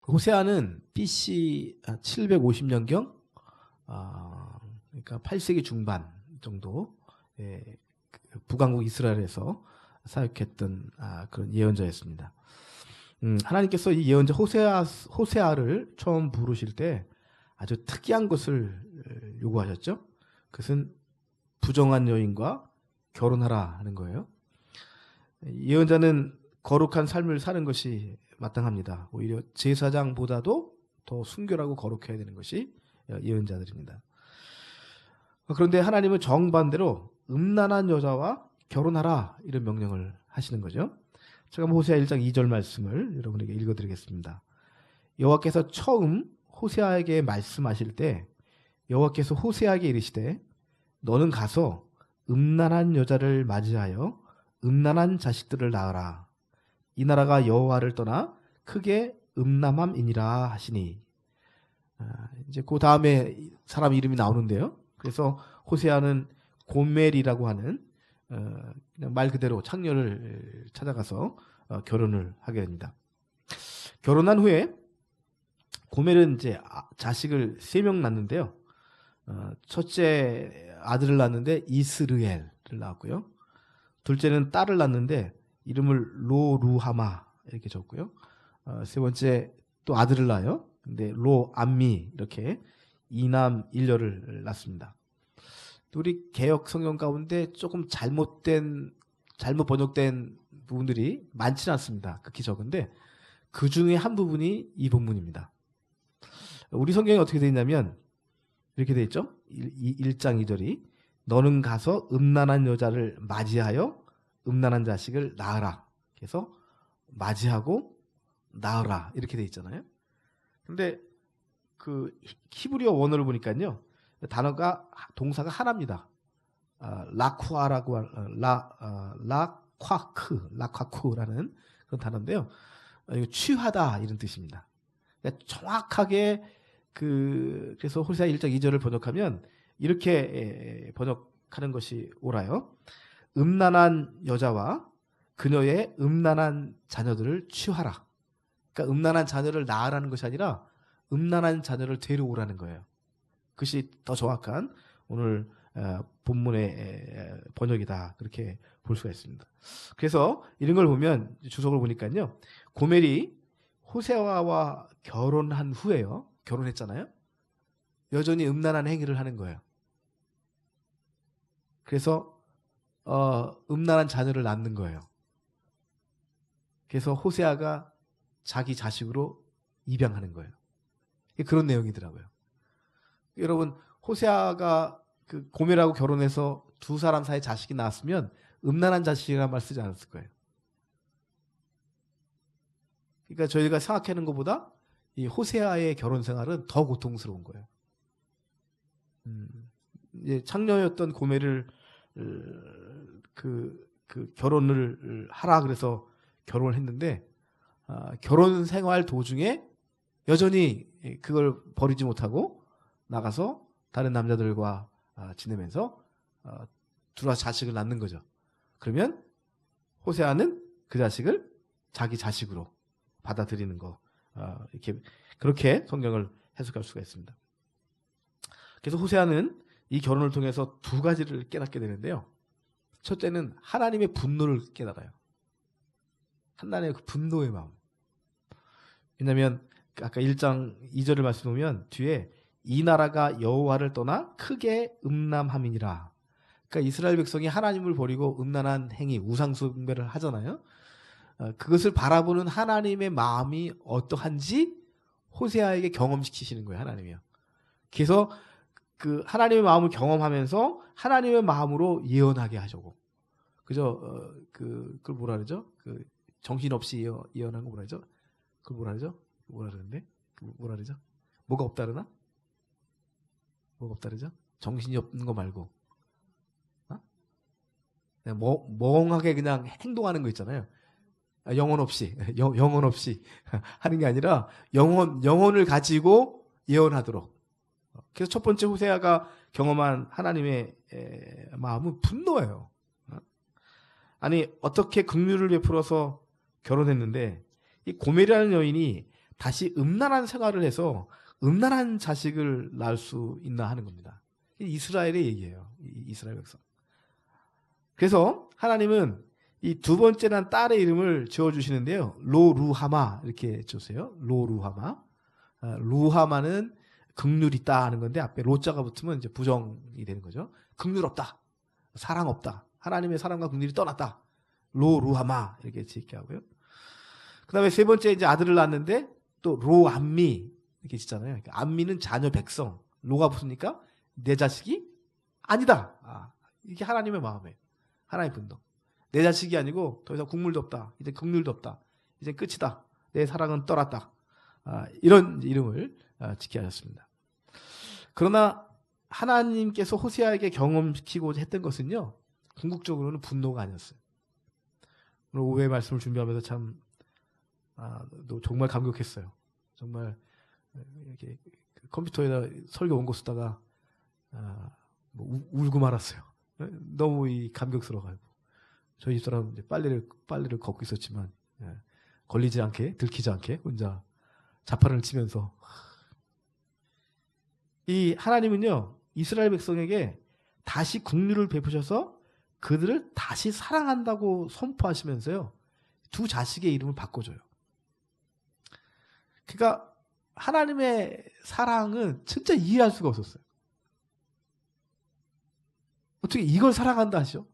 호세아는 BC 750년경, 그러니까 8세기 중반 정도 북왕국 이스라엘에서 사역했던 그런 예언자였습니다. 하나님께서 이 예언자 호세아를 처음 부르실 때 아주 특이한 것을 요구하셨죠. 그것은 부정한 여인과 결혼하라 하는 거예요. 예언자는 거룩한 삶을 사는 것이 마땅합니다. 오히려 제사장보다도 더 순결하고 거룩해야 되는 것이 예언자들입니다. 그런데 하나님은 정반대로 음란한 여자와 결혼하라 이런 명령을 하시는 거죠. 제가 호세아 1장 2절 말씀을 여러분에게 읽어드리겠습니다. 여호와께서 처음 호세아에게 말씀하실 때 여호와께서 호세아에게 이르시되 너는 가서 음란한 여자를 맞이하여 음란한 자식들을 낳으라. 이 나라가 여호와를 떠나 크게 음란함이니라 하시니. 이제 그 다음에 사람 이름이 나오는데요. 그래서 호세아는 고멜이라고 하는 그냥 말 그대로 창녀를 찾아가서 결혼을 하게 됩니다. 결혼한 후에 고멜은 이제 자식을 3명 낳는데요. 첫째 아들을 낳는데 이스르엘을 낳았고요. 둘째는 딸을 낳는데 이름을 로루하마 이렇게 적고요. 세 번째 또 아들을 낳아요. 근데 로암미 이렇게 2남 1녀를 낳습니다. 우리 개역 성경 가운데 조금 잘못 번역된 부분들이 많지는 않습니다. 극히 적은데 그 중에 한 부분이 이 본문입니다. 우리 성경이 어떻게 되어 있냐면 이렇게 되어 있죠. 1장 2절이 너는 가서 음란한 여자를 맞이하여 음란한 자식을 낳으라. 그래서 맞이하고 낳으라 이렇게 되어 있잖아요. 근데 그 히브리어 원어를 보니까요. 동사가 하나입니다. 라쿠아라고 라콰크라는 그런 단어인데요. 이거 취하다 이런 뜻입니다. 그러니까 정확하게 그래서 호세아 1장 2절을 번역하면 이렇게 번역하는 것이 옳아요. 음란한 여자와 그녀의 음란한 자녀들을 취하라. 그러니까 음란한 자녀를 낳으라는 것이 아니라 음란한 자녀를 데려오라는 거예요. 그것이 더 정확한 오늘 본문의 번역이다. 그렇게 볼 수가 있습니다. 그래서 이런 걸 보면 주석을 보니까요. 고멜이 호세아와 결혼한 후에요. 결혼했잖아요. 여전히 음란한 행위를 하는 거예요. 그래서 음란한 자녀를 낳는 거예요. 그래서 호세아가 자기 자식으로 입양하는 거예요. 그런 내용이더라고요. 여러분 호세아가 그 고멜하고 결혼해서 두 사람 사이에 자식이 나왔으면 음란한 자식이라는 말 쓰지 않았을 거예요. 그러니까 저희가 생각하는 것보다 이 호세아의 결혼 생활은 더 고통스러운 거예요. 이제 창녀였던 고멜을 결혼을 하라 그래서 결혼을 했는데 결혼 생활 도중에 여전히 그걸 버리지 못하고 나가서 다른 남자들과 지내면서 들어와서 자식을 낳는 거죠. 그러면 호세아는 그 자식을 자기 자식으로 받아들이는 거 그렇게 성경을 해석할 수가 있습니다. 그래서 호세아는 이 결혼을 통해서 두 가지를 깨닫게 되는데요. 첫째는 하나님의 분노를 깨달아요. 하나님의 그 분노의 마음. 왜냐하면 아까 1장 2절을 말씀 보면 뒤에 이 나라가 여호와를 떠나 크게 음란함이니라. 그러니까 이스라엘 백성이 하나님을 버리고 음란한 행위, 우상 숭배를 하잖아요. 그것을 바라보는 하나님의 마음이 어떠한지 호세아에게 경험시키시는 거예요. 하나님이요. 그래서 그 하나님의 마음을 경험하면서 하나님의 마음으로 예언하게 하시고, 그죠? 그걸 뭐라 그러죠? 그 정신없이 예언한 거 뭐라 그러죠? 그걸 뭐라 그러죠? 뭐라 그러는데? 뭐라 그러죠? 뭐가 없다 그러나? 뭐가 없다 그러죠? 정신이 없는 거 말고, 그냥 멍하게 그냥 행동하는 거 있잖아요. 영혼 없이 하는 게 아니라 영혼을 가지고 예언하도록. 그래서 첫 번째 호세아가 경험한 하나님의 마음은 분노예요. 아니 어떻게 긍휼을 베풀어서 결혼했는데 이 고멜이라는 여인이 다시 음란한 생활을 해서 음란한 자식을 낳을 수 있나 하는 겁니다. 이스라엘의 얘기예요. 이스라엘 백성. 그래서 하나님은 이 두 번째 난 딸의 이름을 지어주시는데요. 로루하마 이렇게 지었어요. 로루하마. 루하마는 긍휼 있다 하는 건데 앞에 로자가 붙으면 이제 부정이 되는 거죠. 긍휼 없다. 사랑 없다. 하나님의 사랑과 긍휼이 떠났다. 로루하마 이렇게 짓게 하고요. 그 다음에 세 번째 이제 아들을 낳았는데 또 로암미 이렇게 짓잖아요. 그러니까 암미는 자녀 백성. 로가 붙으니까 내 자식이 아니다. 이게 하나님의 마음이에요. 하나님의 분노. 내 자식이 아니고 더 이상 국물도 없다. 이제 긍휼도 없다. 이제 끝이다. 내 사랑은 떠났다. 이런 이름을 짓게 하셨습니다. 그러나 하나님께서 호세아에게 경험시키고자 했던 것은요. 궁극적으로는 분노가 아니었어요. 오늘 오후에 말씀을 준비하면서 참 정말 감격했어요. 정말 이렇게 컴퓨터에다 설교 원고 쓰다가 울고 말았어요. 너무 감격스러워가지고 저희 집사람 빨래를 걷고 있었지만 걸리지 않게 들키지 않게 혼자 자판을 치면서 이 하나님은요 이스라엘 백성에게 다시 긍휼을 베푸셔서 그들을 다시 사랑한다고 선포하시면서요 두 자식의 이름을 바꿔줘요. 그러니까 하나님의 사랑은 진짜 이해할 수가 없었어요. 어떻게 이걸 사랑한다 하시죠?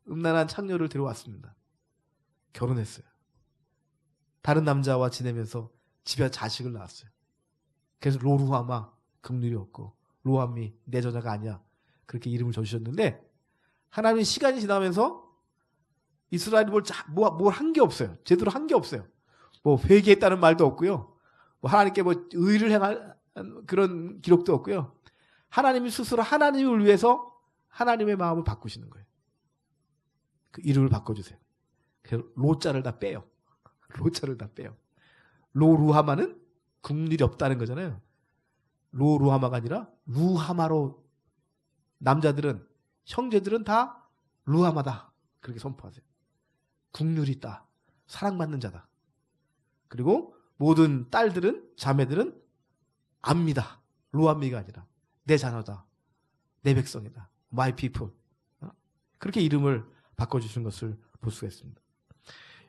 음란한 창녀를 데려왔습니다. 결혼했어요. 다른 남자와 지내면서 집에 자식을 낳았어요. 그래서 로루하마 긍휼이 없고 로암미 내 저자가 아니야. 그렇게 이름을 줘주셨는데 하나님이 시간이 지나면서 이스라엘이 뭘 한 게 없어요. 제대로 한 게 없어요. 뭐 회개했다는 말도 없고요. 뭐 하나님께 뭐 의를 행할 그런 기록도 없고요. 하나님이 스스로 하나님을 위해서 하나님의 마음을 바꾸시는 거예요. 그 이름을 바꿔주세요. 그래서 로자를 다 빼요. 로자를 다 빼요. 로루하마는 긍휼이 없다는 거잖아요. 로루하마가 아니라 루하마로 남자들은 형제들은 다 루하마다 그렇게 선포하세요. 긍휼이 있다. 사랑받는 자다. 그리고 모든 딸들은 자매들은 압니다. 로암미가 아니라 내 자녀다. 내 백성이다. My people. 그렇게 이름을 바꿔주신 것을 볼 수가 있습니다.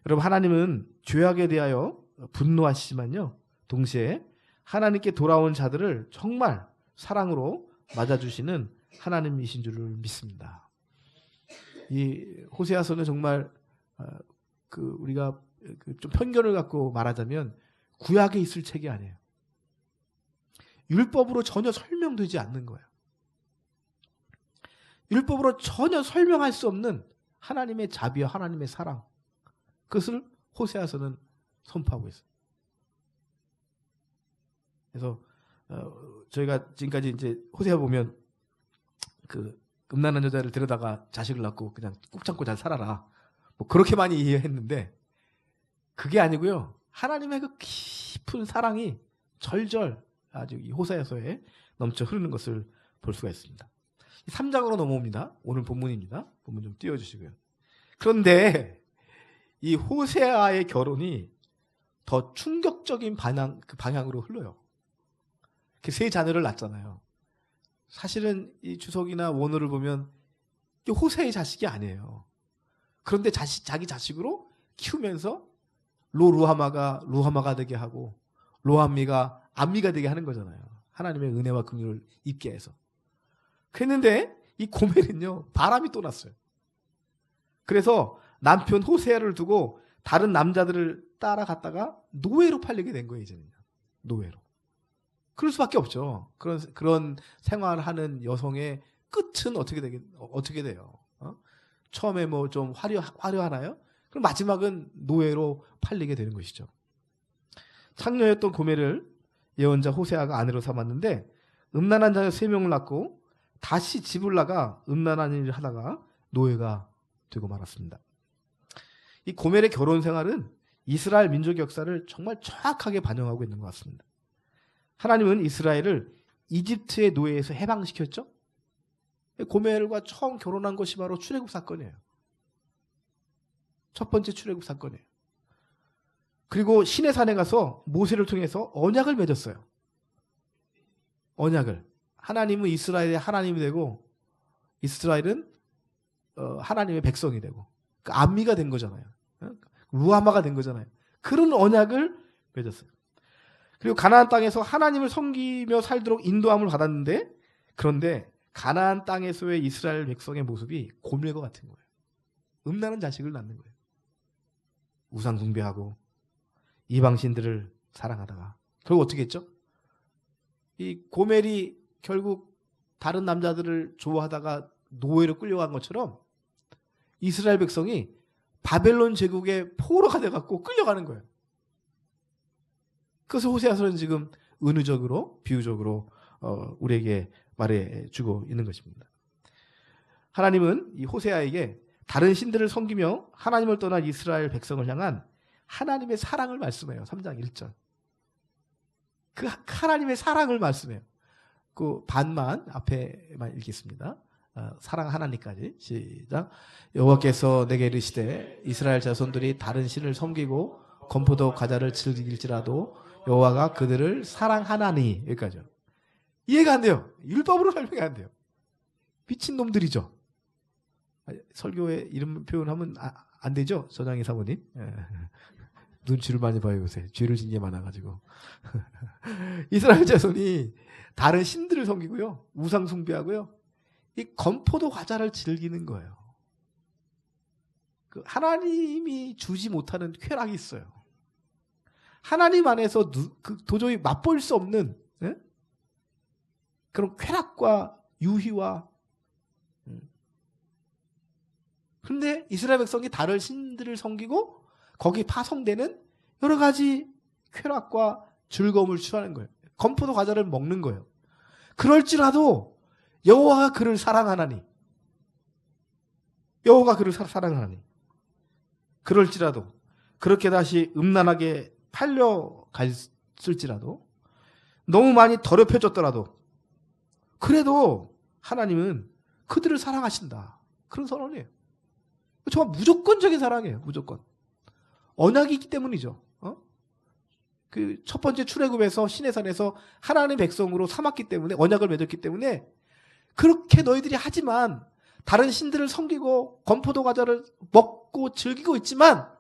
여러분 하나님은 죄악에 대하여 분노하시지만요. 동시에 하나님께 돌아온 자들을 정말 사랑으로 맞아주시는 하나님이신 줄을 믿습니다. 이 호세아서는 정말 우리가 좀 편견을 갖고 말하자면 구약에 있을 책이 아니에요. 율법으로 전혀 설명되지 않는 거예요. 율법으로 전혀 설명할 수 없는 하나님의 자비와 하나님의 사랑, 그것을 호세아서는 선포하고 있어요. 그래서 저희가 지금까지 이제 호세아 보면 그 음란한 여자를 데려다가 자식을 낳고 그냥 꾹 참고 잘 살아라, 뭐 그렇게 많이 이해했는데 그게 아니고요. 하나님의 그 깊은 사랑이 절절 아주 이 호세아서에 넘쳐 흐르는 것을 볼 수가 있습니다. 3장으로 넘어옵니다. 오늘 본문입니다. 본문 좀 띄워주시고요. 그런데 이 호세아의 결혼이 더 충격적인 방향으로 흘러요. 세 자녀를 낳잖아요. 사실은 이 주석이나 원어를 보면 이게 호세아의 자식이 아니에요. 그런데 자기 자식으로 키우면서 루하마가 되게 하고 로암미가 암미가 되게 하는 거잖아요. 하나님의 은혜와 긍휼을 입게 해서. 그랬는데 이 고멜은요 바람이 또 났어요. 그래서 남편 호세아를 두고 다른 남자들을 따라갔다가 노예로 팔리게 된 거예요. 이제는요. 노예로. 그럴 수밖에 없죠. 그런 생활을 하는 여성의 끝은 어떻게 돼요? 처음에 뭐 좀 화려하나요? 그럼 마지막은 노예로 팔리게 되는 것이죠. 창녀였던 고멜을 예언자 호세아가 아내로 삼았는데 음란한 자녀 3명을 낳고 다시 집을 나가 음란한 일을 하다가 노예가 되고 말았습니다. 이 고멜의 결혼 생활은 이스라엘 민족의 역사를 정말 정확하게 반영하고 있는 것 같습니다. 하나님은 이스라엘을 이집트의 노예에서 해방시켰죠. 고멜과 처음 결혼한 것이 바로 출애굽 사건이에요. 첫 번째 출애굽 사건이에요. 그리고 시내산에 가서 모세를 통해서 언약을 맺었어요. 언약을. 하나님은 이스라엘의 하나님이 되고 이스라엘은 하나님의 백성이 되고 그 암미가 된 거잖아요. 루아마가 된 거잖아요. 그런 언약을 맺었어요. 그리고 가나안 땅에서 하나님을 섬기며 살도록 인도함을 받았는데, 그런데 가나안 땅에서의 이스라엘 백성의 모습이 고멜과 같은 거예요. 음란한 자식을 낳는 거예요. 우상 숭배하고 이방신들을 사랑하다가 결국 어떻게 했죠? 이 고멜이 결국 다른 남자들을 좋아하다가 노예로 끌려간 것처럼 이스라엘 백성이 바벨론 제국의 포로가 돼갖고 끌려가는 거예요. 그래서 호세아서는 지금 은유적으로 비유적으로 우리에게 말해주고 있는 것입니다. 하나님은 이 호세아에게 다른 신들을 섬기며 하나님을 떠난 이스라엘 백성을 향한 하나님의 사랑을 말씀해요. 3장 1절. 그 하나님의 사랑을 말씀해요. 그 반만 앞에만 읽겠습니다. 사랑 하나님까지. 시작. 여호와께서 내게 이르시되 이스라엘 자손들이 다른 신을 섬기고 건포도 과자를 즐길지라도 여호와가 그들을 사랑하나니. 여기까지요. 이해가 안 돼요. 율법으로 설명이 안 돼요. 미친놈들이죠. 설교에 이름 표현하면 안 되죠? 저장희 사모님. 눈치를 많이 봐요 요새. 죄를 진 게 많아가지고. 이스라엘 자손이 다른 신들을 섬기고요. 우상 숭배하고요. 이 건포도 과자를 즐기는 거예요. 그 하나님이 주지 못하는 쾌락이 있어요. 하나님 안에서 도저히 맛볼 수 없는 그런 쾌락과 유희와. 그런데 이스라엘 백성이 다른 신들을 섬기고 거기 파송되는 여러 가지 쾌락과 즐거움을 취하는 거예요. 건포도 과자를 먹는 거예요. 그럴지라도 여호와가 그를 사랑하나니. 여호와가 그를 사랑하나니. 그럴지라도 그렇게 다시 음란하게 팔려갔을지라도 너무 많이 더럽혀졌더라도 그래도 하나님은 그들을 사랑하신다. 그런 선언이에요. 정말 무조건적인 사랑이에요. 무조건. 언약이 있기 때문이죠. 그 첫 번째 출애굽에서 시내산에서 하나님의 백성으로 삼았기 때문에, 언약을 맺었기 때문에 그렇게 너희들이 하지만 다른 신들을 섬기고 건포도 과자를 먹고 즐기고 있지만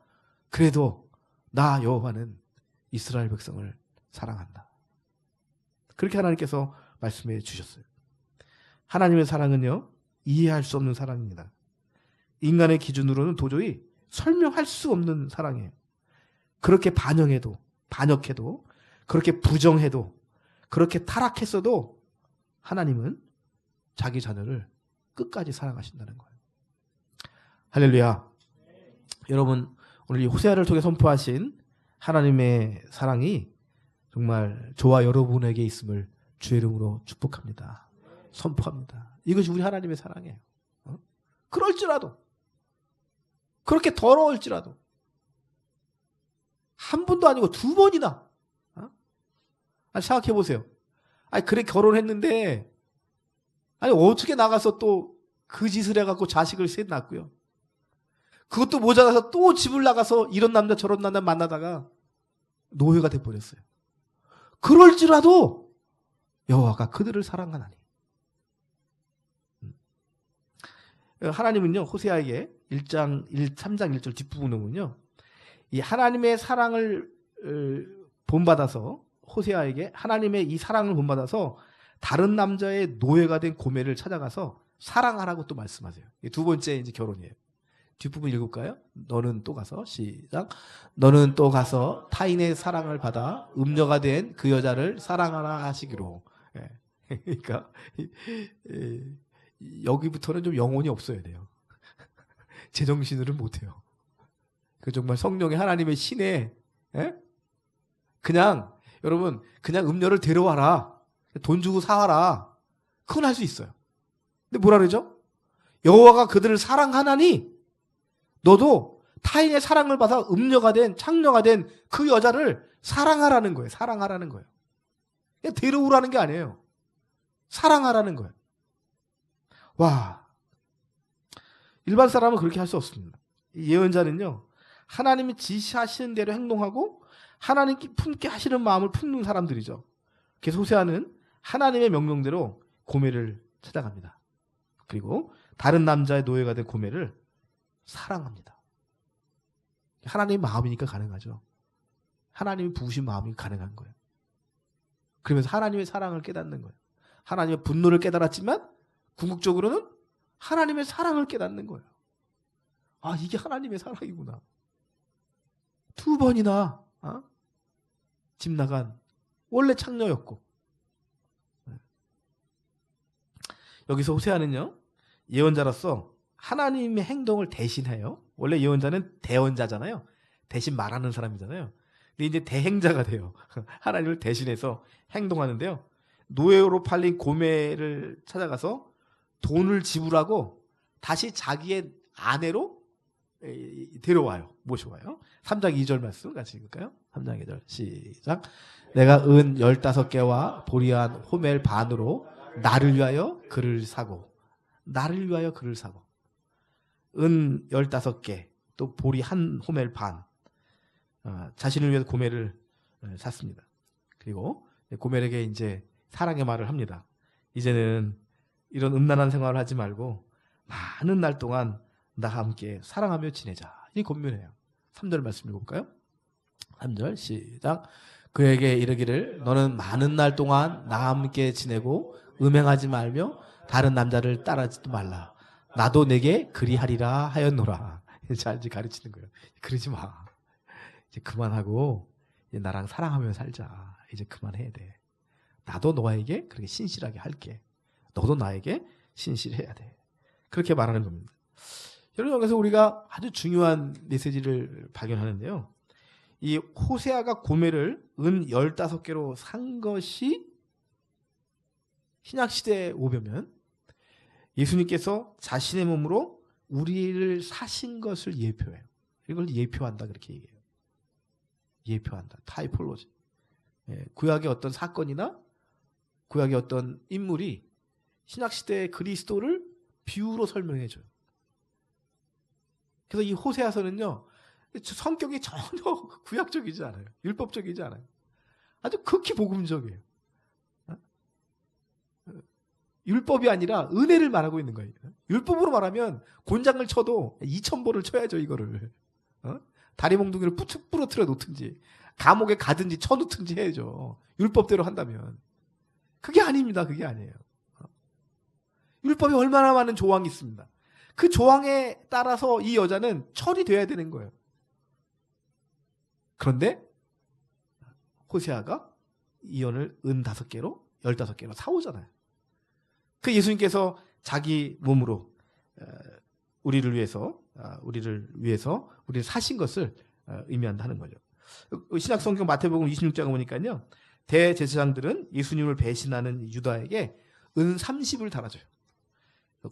그래도 나 여호와는 이스라엘 백성을 사랑한다. 그렇게 하나님께서 말씀해 주셨어요. 하나님의 사랑은요, 이해할 수 없는 사랑입니다. 인간의 기준으로는 도저히 설명할 수 없는 사랑이에요. 그렇게 반역해도 그렇게 부정해도 그렇게 타락했어도 하나님은 자기 자녀를 끝까지 사랑하신다는 거예요. 할렐루야. 여러분, 오늘 이 호세아를 통해 선포하신 하나님의 사랑이 정말 저와 여러분에게 있음을 주의 이름으로 축복합니다. 선포합니다. 이것이 우리 하나님의 사랑이에요. 그럴지라도, 그렇게 더러울지라도 한 번도 아니고 두 번이나. 생각해 보세요. 그래 결혼했는데 어떻게 나가서 또 그 짓을 해갖고 자식을 셋 낳고요. 그것도 모자라서 또 집을 나가서 이런 남자 저런 남자 만나다가 노예가 돼버렸어요. 그럴지라도 여호와가 그들을 사랑하나니. 하나님은요, 호세아에게 3장 1절 뒷부분을 보면요, 이 하나님의 사랑을 본받아서, 호세아에게 하나님의 이 사랑을 본받아서 다른 남자의 노예가 된 고멜을 찾아가서 사랑하라고 또 말씀하세요. 두 번째 이제 결혼이에요. 뒷부분 읽을까요? 너는 또 가서, 시작. 너는 또 가서 타인의 사랑을 받아 음녀가 된 그 여자를 사랑하라 하시기로. 그러니까 여기부터는 좀 영혼이 없어야 돼요. 제정신으로는 못해요. 그 정말 성령의 하나님의 신에, 그냥 여러분 그냥 음녀를 데려와라, 돈 주고 사와라, 그건 할 수 있어요. 근데 뭐라 그러죠? 여호와가 그들을 사랑하나니 너도 타인의 사랑을 받아 음녀가 된, 창녀가 된 그 여자를 사랑하라는 거예요. 사랑하라는 거예요. 그냥 데려오라는 게 아니에요. 사랑하라는 거예요. 와, 일반 사람은 그렇게 할 수 없습니다. 예언자는요, 하나님이 지시하시는 대로 행동하고 하나님께 품게 하시는 마음을 품는 사람들이죠. 그래서 호세아는 하나님의 명령대로 고멜을 찾아갑니다. 그리고 다른 남자의 노예가 된 고멜을 사랑합니다. 하나님의 마음이니까 가능하죠. 하나님이 부으신 마음이 가능한 거예요. 그러면서 하나님의 사랑을 깨닫는 거예요. 하나님의 분노를 깨달았지만 궁극적으로는 하나님의 사랑을 깨닫는 거예요. 아, 이게 하나님의 사랑이구나. 2번이나 집 나간 원래 창녀였고. 여기서 호세아는요, 예언자로서 하나님의 행동을 대신해요. 원래 예언자는 대언자잖아요. 대신 말하는 사람이잖아요. 근데 이제 대행자가 돼요. 하나님을 대신해서 행동하는데요. 노예로 팔린 고멜을 찾아가서 돈을 지불하고 다시 자기의 아내로 데려와요. 모셔와요. 3장 2절 말씀 같이 읽을까요? 3장 2절 시작. 내가 은 15개와 보리한 호멜 반으로 나를 위하여 그를 사고, 나를 위하여 그를 사고, 은 15개 또 보리 한 호멜 반, 자신을 위해서 고멜을 샀습니다. 그리고 고멜에게 이제 사랑의 말을 합니다. 이제는 이런 음란한 생활을 하지 말고 많은 날 동안 나와 함께 사랑하며 지내자. 이 권면해요. 3절 말씀 읽어볼까요? 3절 시작. 그에게 이르기를 너는 많은 날 동안 나와 함께 지내고 음행하지 말며 다른 남자를 따라하지도 말라. 나도 내게 그리하리라 하였노라. 잘 가르치는 거예요. 그러지 마. 이제 그만하고 이제 나랑 사랑하며 살자. 이제 그만해야 돼. 나도 너에게 그렇게 신실하게 할게. 너도 나에게 신실해야 돼. 그렇게 말하는 겁니다. 여러분, 여기서 우리가 아주 중요한 메시지를 발견하는데요. 이 호세아가 고멜을 은 15개로 산 것이 신약시대에 오면 예수님께서 자신의 몸으로 우리를 사신 것을 예표해요. 이걸 예표한다 그렇게 얘기해요. 예표한다. 타이폴로지. 구약의 어떤 사건이나 구약의 어떤 인물이 신약시대의 그리스도를 비유로 설명해줘요. 그래서 이 호세아서는요, 성격이 전혀 구약적이지 않아요. 율법적이지 않아요. 아주 극히 복음적이에요. 율법이 아니라 은혜를 말하고 있는 거예요. 율법으로 말하면 곤장을 쳐도 2000보를 쳐야죠, 이거를. 다리 몽둥이를 부러뜨려 놓든지 감옥에 가든지 쳐놓든지 해야죠. 율법대로 한다면. 그게 아닙니다. 그게 아니에요. 율법에 얼마나 많은 조항이 있습니다. 그 조항에 따라서 이 여자는 처리돼야 되는 거예요. 그런데 호세아가 이혼을 은 5개로 15개로 사오잖아요. 그 예수님께서 자기 몸으로 우리를 위해서 우리를 사신 것을 의미한다는 거죠. 신약 성경 마태복음 26장에 보니까요, 대제사장들은 예수님을 배신하는 유다에게 은 30을 달아줘요.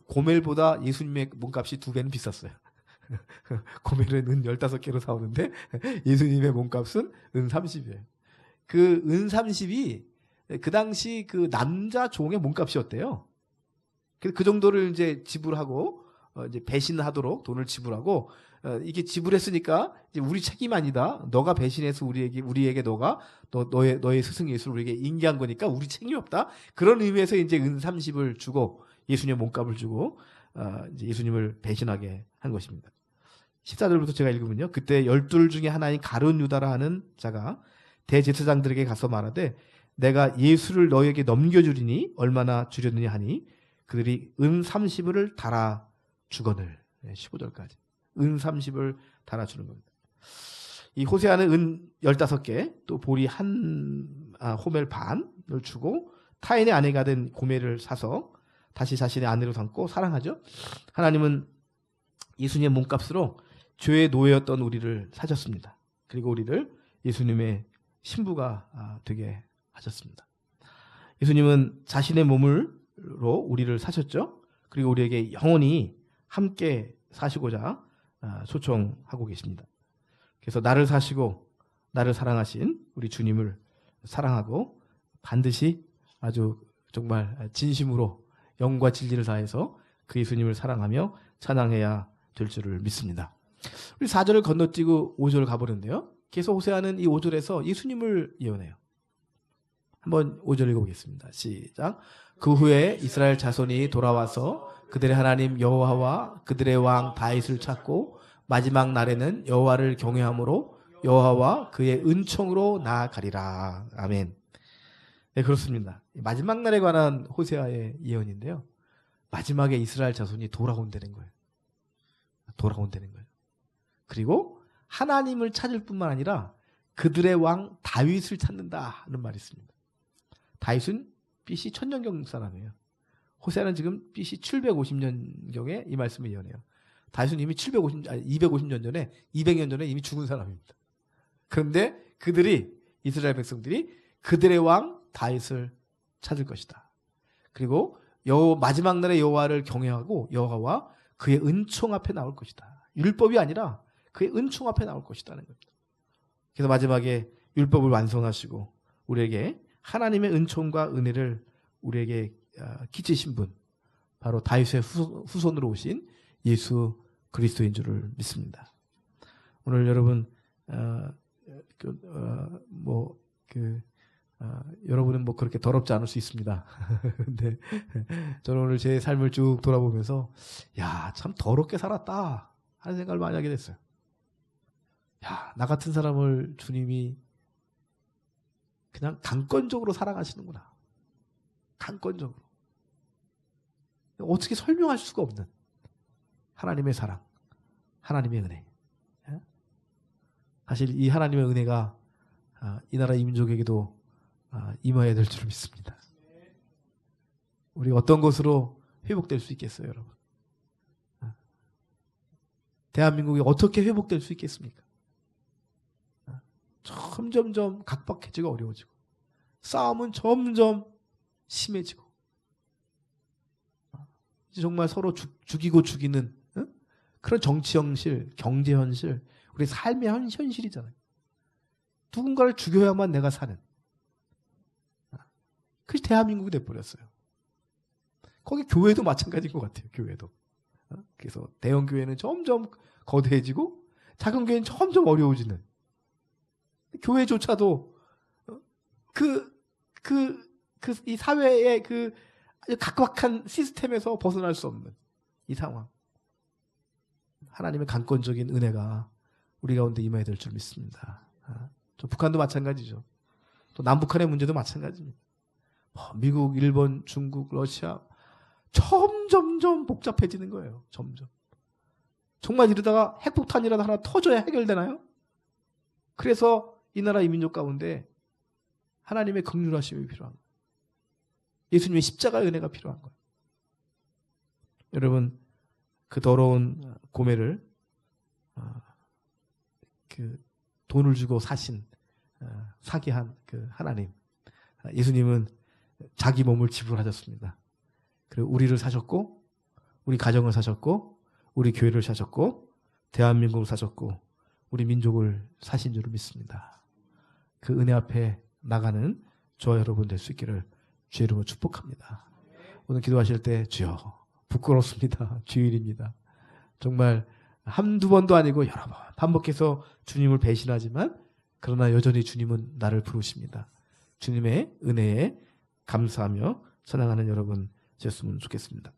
고멜보다 예수님의 몸값이 2배는 비쌌어요. 고멜은 은 15개로 사오는데 예수님의 몸값은 은 30이에요. 그 은 30이 그 당시 그 남자 종의 몸값이었대요. 그 정도를 이제 지불하고 이제 배신하도록 돈을 지불하고, 이게 지불했으니까 이제 우리 책임 아니다. 너가 배신해서 우리에게 너가 너의 스승 예수를 우리에게 인계한 거니까 우리 책임이 없다. 그런 의미에서 이제 은 30을 주고 예수님의 몸값을 주고 이제 예수님을 배신하게 한 것입니다. 14절부터 제가 읽으면요. 그때 12 중에 하나인 가룟 유다라 하는 자가 대제사장들에게 가서 말하되 내가 예수를 너에게 넘겨주리니 얼마나 주려느냐 하니 그들이 은 30을 달아 주거늘. 15절까지. 은 30을 달아주는 겁니다. 이 호세아는 은 15개, 또 보리 호멜 반을 주고 타인의 아내가 된 고멜을 사서 다시 자신의 아내로 삼고 사랑하죠. 하나님은 예수님의 몸값으로 죄의 노예였던 우리를 사셨습니다. 그리고 우리를 예수님의 신부가 되게 하셨습니다. 예수님은 자신의 몸으로 우리를 사셨죠. 그리고 우리에게 영원히 함께 사시고자 초청하고 계십니다. 그래서 나를 사시고 나를 사랑하신 우리 주님을 사랑하고 반드시 아주 정말 진심으로 영과 진리를 다해서 그 예수님을 사랑하며 찬양해야 될 줄을 믿습니다. 우리 4절을 건너뛰고 5절 가보는데요. 계속 호세아는 이 5절에서 예수님을 예언해요. 한번 5절 읽어보겠습니다. 시작. 그 후에 이스라엘 자손이 돌아와서 그들의 하나님 여호와와 그들의 왕 다윗을 찾고 마지막 날에는 여호와를 경외함으로 여호와와 그의 은총으로 나아가리라. 아멘. 네, 그렇습니다. 마지막 날에 관한 호세아의 예언인데요. 마지막에 이스라엘 자손이 돌아온다는 거예요. 돌아온다는 거예요. 그리고 하나님을 찾을 뿐만 아니라 그들의 왕 다윗을 찾는다는 말이 있습니다. 다윗은 BC 1000년경 사람이에요. 호세아는 지금 BC 750년경에 이 말씀을 예언해요. 다윗은 이미 250년 전에 200년 전에 이미 죽은 사람입니다. 그런데 이스라엘 백성들이 그들의 왕 다윗을 찾을 것이다. 그리고 마지막 날에 여호와를 경외하고 여호와와 그의 은총 앞에 나올 것이다. 율법이 아니라 그의 은총 앞에 나올 것이다는 겁니다. 그래서 마지막에 율법을 완성하시고 우리에게 하나님의 은총과 은혜를 우리에게 끼치신 분, 바로 다윗의 후손으로 오신 예수 그리스도인 줄을 믿습니다. 오늘 여러분 여러분은 뭐 그렇게 더럽지 않을 수 있습니다. 근데 저는 오늘 제 삶을 쭉 돌아보면서 야, 참 더럽게 살았다 하는 생각을 많이 하게 됐어요. 야, 나 같은 사람을 주님이 그냥 강권적으로 사랑하시는구나. 강권적으로. 어떻게 설명할 수가 없는 하나님의 사랑, 하나님의 은혜. 사실 이 하나님의 은혜가 이 나라 이 민족에게도 임해야 될 줄 믿습니다. 우리 어떤 것으로 회복될 수 있겠어요, 여러분? 대한민국이 어떻게 회복될 수 있겠습니까? 점점점 각박해지고 어려워지고 싸움은 점점 심해지고 정말 서로 죽이고 죽이는 그런 정치 현실, 경제 현실, 우리 삶의 현실이잖아요. 누군가를 죽여야만 내가 사는. 그게 대한민국이 돼버렸어요. 거기 교회도 마찬가지인 것 같아요. 교회도. 그래서 대형 교회는 점점 거대해지고 작은 교회는 점점 어려워지는. 교회조차도 이 사회의 그 아주 각박한 시스템에서 벗어날 수 없는 이 상황. 하나님의 강권적인 은혜가 우리 가운데 임해야 될 줄 믿습니다. 북한도 마찬가지죠. 또 남북한의 문제도 마찬가지입니다. 미국, 일본, 중국, 러시아 점점점 복잡해지는 거예요. 점점. 정말 이러다가 핵폭탄이라도 하나 터져야 해결되나요? 그래서 이 나라 이 민족 가운데 하나님의 긍휼하심이 필요한 거예요. 예수님의 십자가의 은혜가 필요한 거예요. 여러분, 그 더러운 고매를 그 돈을 주고 사기한 그 하나님, 예수님은 자기 몸을 지불하셨습니다. 그리고 우리를 사셨고, 우리 가정을 사셨고, 우리 교회를 사셨고, 대한민국을 사셨고, 우리 민족을 사신 줄을 믿습니다. 그 은혜 앞에 나가는 저와 여러분 될 수 있기를 주의 이름으로 축복합니다. 오늘 기도하실 때 주여 부끄럽습니다. 주일입니다. 정말 한두 번도 아니고 여러 번 반복해서 주님을 배신하지만 그러나 여전히 주님은 나를 부르십니다. 주님의 은혜에 감사하며 찬양하는 여러분 되셨으면 좋겠습니다.